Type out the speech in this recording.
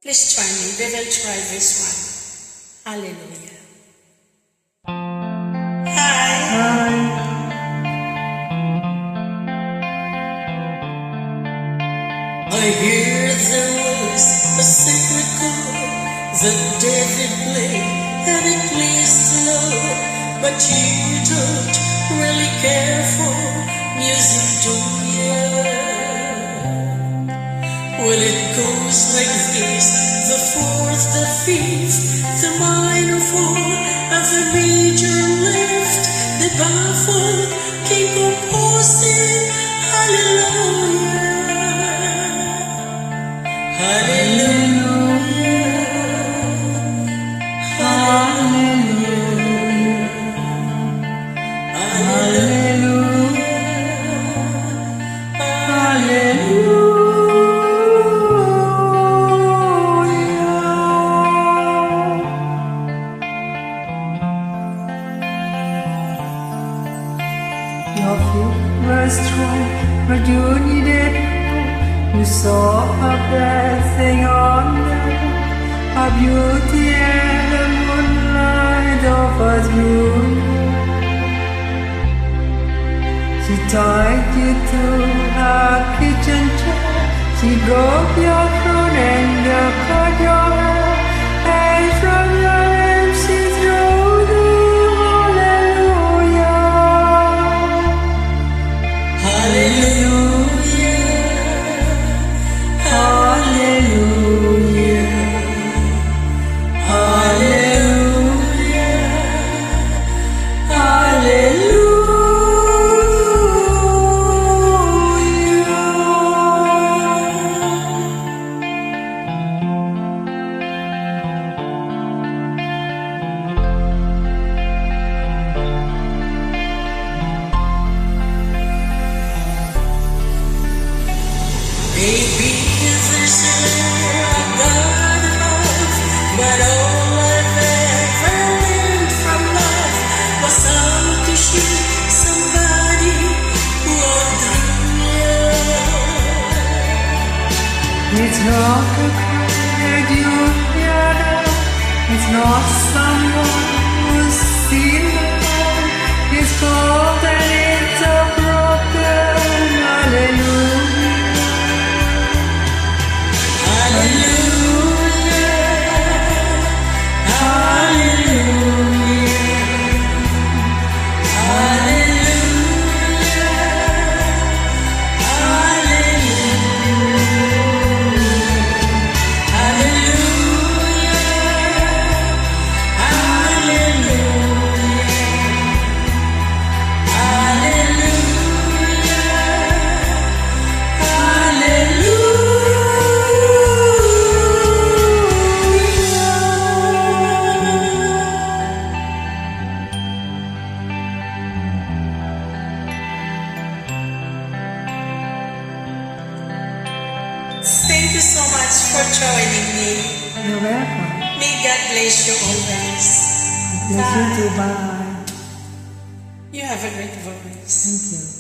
Please join me. We will try this one. Hallelujah. Hi. I hear there was a secret chord that David played, and it pleased the Lord. But you don't really care for music, do you? Well, it goes like this: the fourth, the fifth, the minor four, and the major left, the baffled king composing. Hallelujah, hallelujah, hallelujah, hallelujah, hallelujah. Your feet were strong, but you needed more. You saw a bad thing on them, a beauty and the moonlight offers you. She tied you to her kitchen chair. She broke your throat and cut your hair, and from your lips she threw the Maybe there's a God love, but all I've ever learned from love was how to shoot somebody who outdrew you. It's not a cry that you hear now. It's not someone who's seen the light. It's cold and it's a broken hallelujah. Thank you so much for joining me. You're welcome. May God bless you always. Bless you too. Bye. You have a great voice. Thank you.